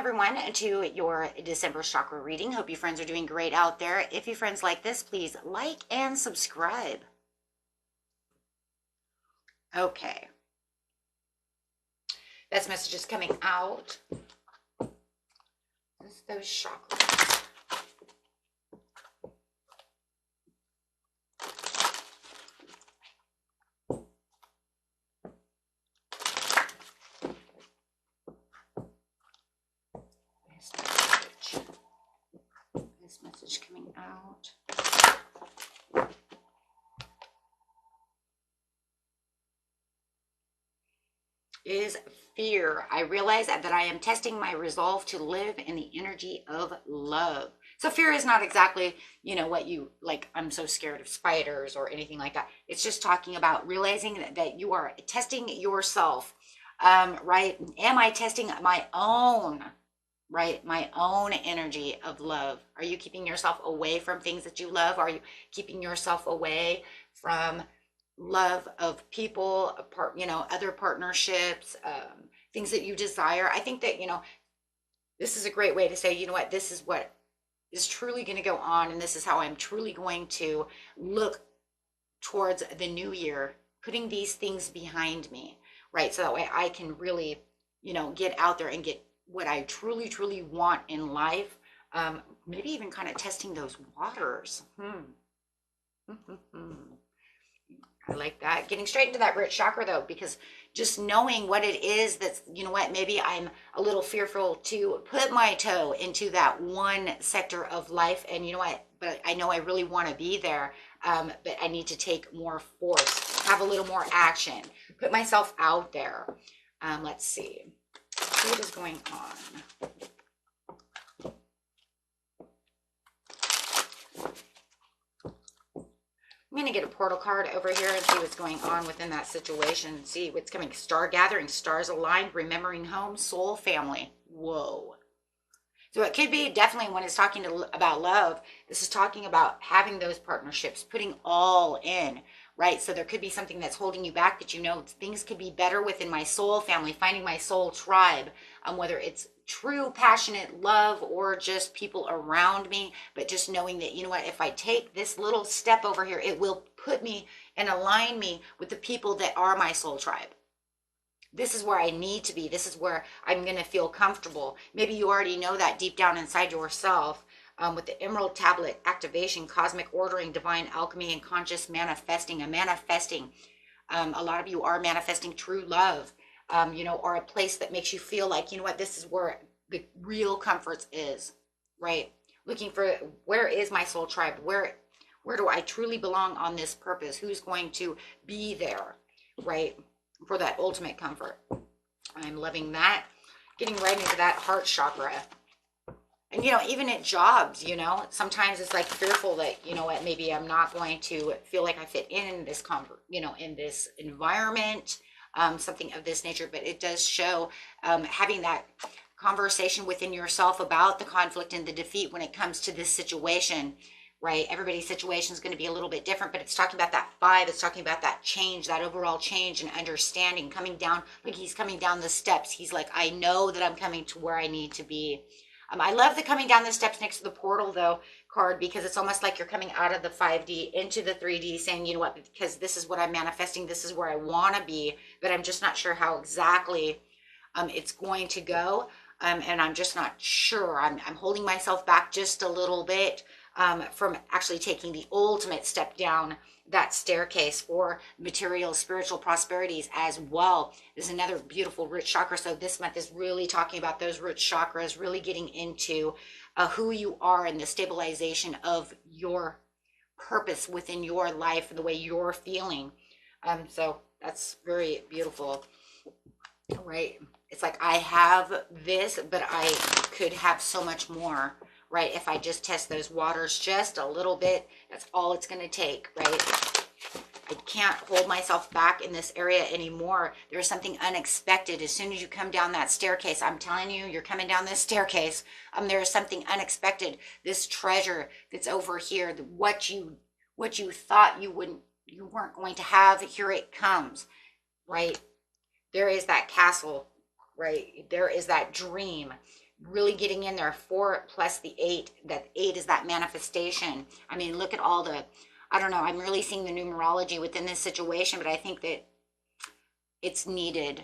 everyone, to your December chakra reading. Hope you friends are doing great out there. If you friends like this, please like and subscribe. Okay. That's messages coming out. That's those chakras. This message coming out is fear. I realize that I am testing my resolve to live in the energy of love. So fear is not exactly, what you like, I'm so scared of spiders or anything like that. It's just talking about realizing that you are testing yourself, right? Am I testing my own, right? My own energy of love. Are you keeping yourself away from things that you love? Are you keeping yourself away from love of people, other partnerships, things that you desire? I think that, this is a great way to say, you know what, this is what is truly going to go on. And this is how I'm truly going to look towards the new year, putting these things behind me, right? So that way I can really, get out there and get what I truly, truly want in life. Maybe even kind of testing those waters. I like that. Getting straight into that root chakra though, because just knowing what it is that's, maybe I'm a little fearful to put my toe into that one sector of life. And but I know I really want to be there. But I need to take more force, have a little more action, put myself out there. Let's see what is going on. I'm going to get a portal card over here and see what's going on within that situation. See what's coming. Star gathering, stars aligned, remembering home, soul, family. Whoa. So it could be definitely when it's talking about love, this is talking about having those partnerships, putting all in, right? So there could be something that's holding you back that things could be better within my soul family, finding my soul tribe, whether it's true passionate love or just people around me, but just knowing that, if I take this little step over here, it will put me and align me with the people that are my soul tribe. This is where I need to be. This is where I'm going to feel comfortable. Maybe you already know that deep down inside yourself. With the Emerald Tablet activation, cosmic ordering, divine alchemy, and conscious manifesting. A lot of you are manifesting true love, or a place that makes you feel like, this is where the real comforts is, right? Looking for, where is my soul tribe? Where do I truly belong on this purpose? Who's going to be there, right? For that ultimate comfort. I'm loving that. Getting right into that heart chakra. And, even at jobs, sometimes it's like fearful that, maybe I'm not going to feel like I fit in this comfort, in this environment, something of this nature. But it does show having that conversation within yourself about the conflict and the defeat when it comes to this situation, right? Everybody's situation is going to be a little bit different, but it's talking about that 5. It's talking about that change, that overall change and understanding, coming down, like he's coming down the steps. He's like, I know that I'm coming to where I need to be. I love the coming down the steps next to the portal though card, because it's almost like you're coming out of the 5D into the 3D saying, because this is what I'm manifesting. This is where I want to be, but I'm just not sure how exactly it's going to go. And I'm just not sure. I'm holding myself back just a little bit from actually taking the ultimate step down that staircase for material spiritual prosperities as well. There's another beautiful root chakra. So this month is really talking about those root chakras, really getting into who you are and the stabilization of your purpose within your life, the way you're feeling. So that's very beautiful, right? It's like I have this, but I could have so much more, right? If I just test those waters just a little bit, that's all it's going to take, right? I can't hold myself back in this area anymore. There's something unexpected. As soon as you come down that staircase, I'm telling you, you're coming down this staircase. There is something unexpected. This treasure that's over here, what you thought you weren't going to have, here it comes, right? There is that castle, right? There is that dream really getting in there. 4 plus the 8, that 8 is that manifestation. I mean, look at all the, I don't know, I'm really seeing the numerology within this situation, but I think that it's needed.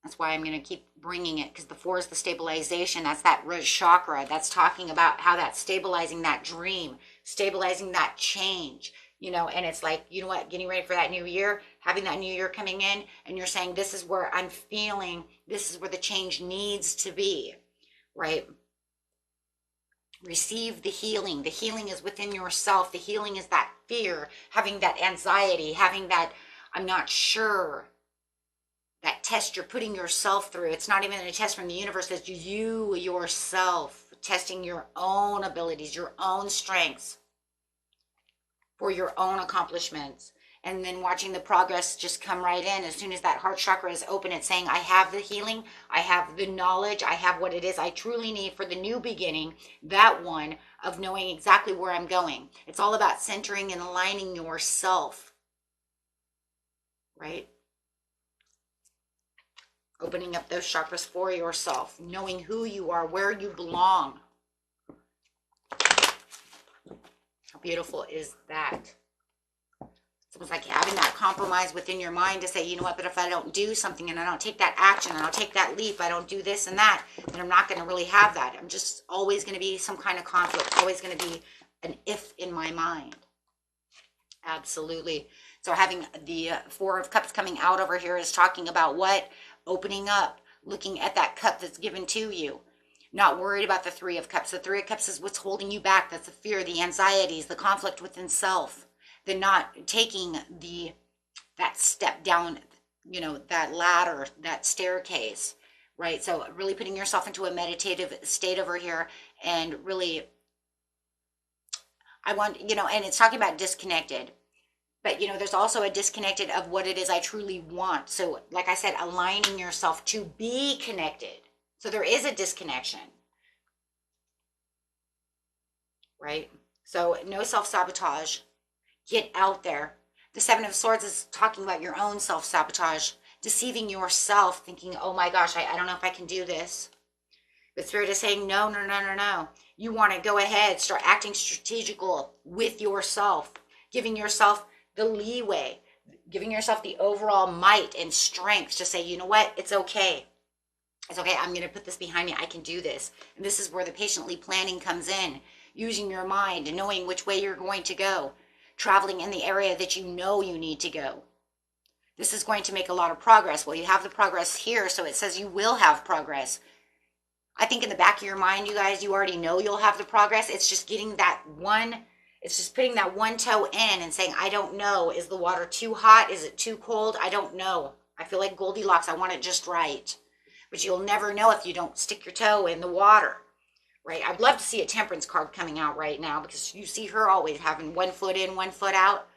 That's why I'm going to keep bringing it, because the 4 is the stabilization. That's that root chakra. That's talking about how that's stabilizing that dream, stabilizing that change, you know, and it's like, you know what, getting ready for that new year, having that new year coming in, and you're saying, this is where I'm feeling, this is where the change needs to be, right? Receive the healing. The healing is within yourself. The healing is that fear, having that anxiety, having that, I'm not sure, that test you're putting yourself through. It's not even a test from the universe. It's you yourself testing your own abilities, your own strengths for your own accomplishments. And then watching the progress just come right in. As soon as that heart chakra is open, it's saying, I have the healing, I have the knowledge, I have what it is I truly need for the new beginning, that one of knowing exactly where I'm going. It's all about centering and aligning yourself, right? Opening up those chakras for yourself, knowing who you are, where you belong. How beautiful is that? It's almost like having that compromise within your mind to say, you know what, but if I don't do something and I don't take that action and I don't take that leap, I don't do this and that, then I'm not going to really have that. I'm just always going to be some kind of conflict, always going to be an if in my mind. Absolutely. So having the 4 of Cups coming out over here is talking about what? Opening up, looking at that cup that's given to you. Not worried about the 3 of Cups. The 3 of Cups is what's holding you back. That's the fear, the anxieties, the conflict within self. The not taking that step down, you know, that ladder, that staircase, right? So really putting yourself into a meditative state over here, and really, I want, you know, and it's talking about disconnected. But, you know, there's also a disconnected of what it is I truly want. So, like I said, aligning yourself to be connected. So there is a disconnection, right? So no self-sabotage. Get out there. The 7 of Swords is talking about your own self-sabotage, deceiving yourself, thinking, oh my gosh, I don't know if I can do this. But Spirit is saying, no, no, no, no, no. You want to go ahead, start acting strategical with yourself, giving yourself the leeway, giving yourself the overall might and strength to say, you know what, it's okay. It's okay, I'm going to put this behind me. I can do this. And this is where the patiently planning comes in, using your mind and knowing which way you're going to go, traveling in the area that you know you need to go. This is going to make a lot of progress. Well, you have the progress here, so it says you will have progress. I think in the back of your mind, you guys, you already know you'll have the progress. It's just getting that one. It's just putting that one toe in and saying, I don't know. Is the water too hot? Is it too cold? I don't know. I feel like Goldilocks. I want it just right. But you'll never know if you don't stick your toe in the water, right? I'd love to see a temperance card coming out right now, because you see her always having 1 foot in, 1 foot out.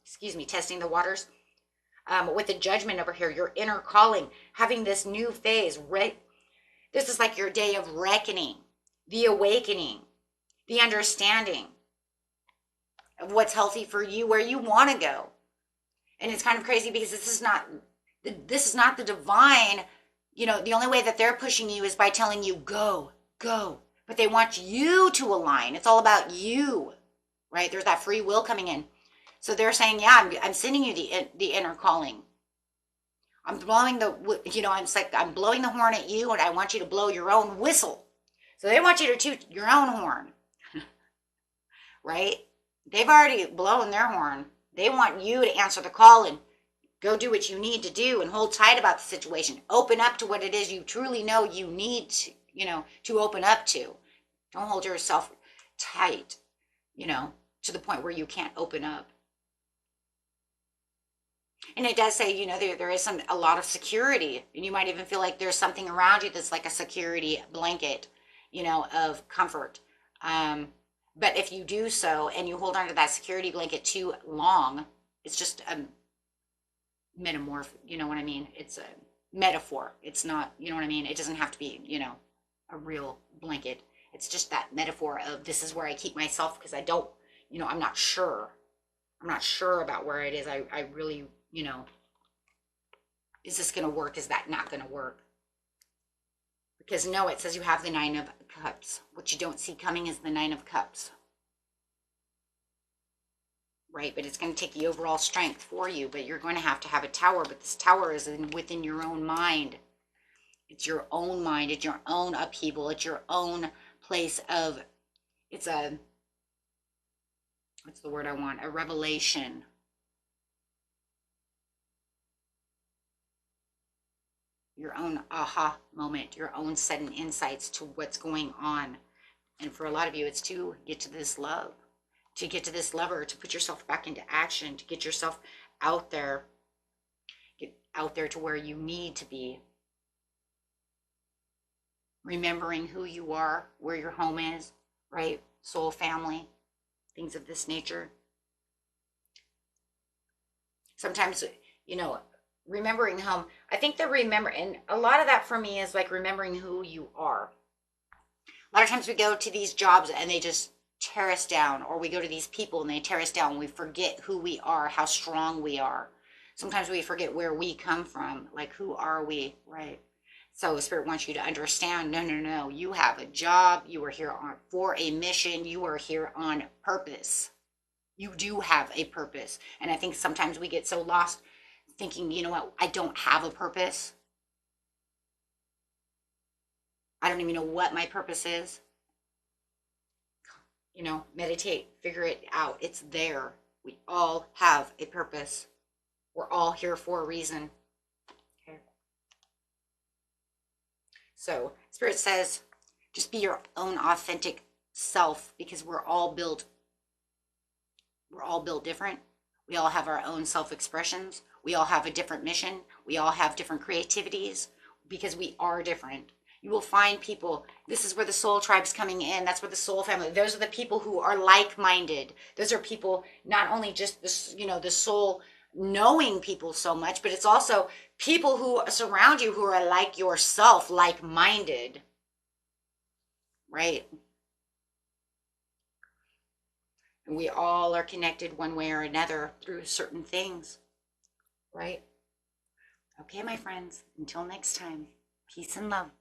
Excuse me, testing the waters. With the judgment over here, your inner calling, having this new phase, right? This is like your day of reckoning, the awakening, the understanding of what's healthy for you, where you want to go. And it's kind of crazy because this is not the divine, you know, the only way that they're pushing you is by telling you, go, go. But they want you to align. It's all about you, right? There's that free will coming in. So they're saying, yeah, I'm sending you the inner calling. I'm blowing I'm blowing the horn at you, and I want you to blow your own whistle. So they want you to toot your own horn, right? They've already blown their horn. They want you to answer the call and go do what you need to do and hold tight about the situation. Open up to what it is you truly know you need to, to open up to. Don't hold yourself tight, to the point where you can't open up. And it does say, there is a lot of security, and you might even feel like there's something around you that's like a security blanket, of comfort. But if you do so and you hold on to that security blanket too long, it's just a metamorph, you know what I mean? It's a metaphor. It's not, you know what I mean? It doesn't have to be, a real blanket. It's just that metaphor of, this is where I keep myself, because I don't, I'm not sure. I'm not sure about where it is. I really, is this going to work? Is that not going to work? Because no, it says you have the Nine of Cups. What you don't see coming is the Nine of Cups. Right? But it's going to take the overall strength for you. But you're going to have a tower. But this tower is within your own mind. It's your own mind. It's your own upheaval. It's your own place of, it's a, what's the word I want? A revelation. Your own aha moment, your own sudden insights to what's going on. And for a lot of you, it's to get to this love, to get to this lover, to put yourself back into action, to get yourself out there, get out there to where you need to be. Remembering who you are, where your home is, right? Soul family, things of this nature. Sometimes, remembering home, I think and a lot of that for me is like remembering who you are. A lot of times we go to these jobs and they just tear us down, or we go to these people and they tear us down. We forget who we are, how strong we are. Sometimes we forget where we come from, like who are we, right? So Spirit wants you to understand, no, you have a job, you are here for a mission, you are here on purpose. You do have a purpose. And I think sometimes we get so lost thinking, you know what, I don't have a purpose. I don't even know what my purpose is. Meditate, figure it out. It's there. We all have a purpose. We're all here for a reason. Okay. So Spirit says, just be your own authentic self, because we're all built different. We all have our own self-expressions. We all have a different mission. We all have different creativities, because we are different. You will find people, this is where the soul tribe's coming in. That's where the soul family, those are the people who are like-minded. Those are people, not only just the soul knowing people so much, but it's also people who surround you who are like yourself, like-minded, right? And we all are connected one way or another through certain things, right? Okay, my friends, until next time, peace and love. Bye.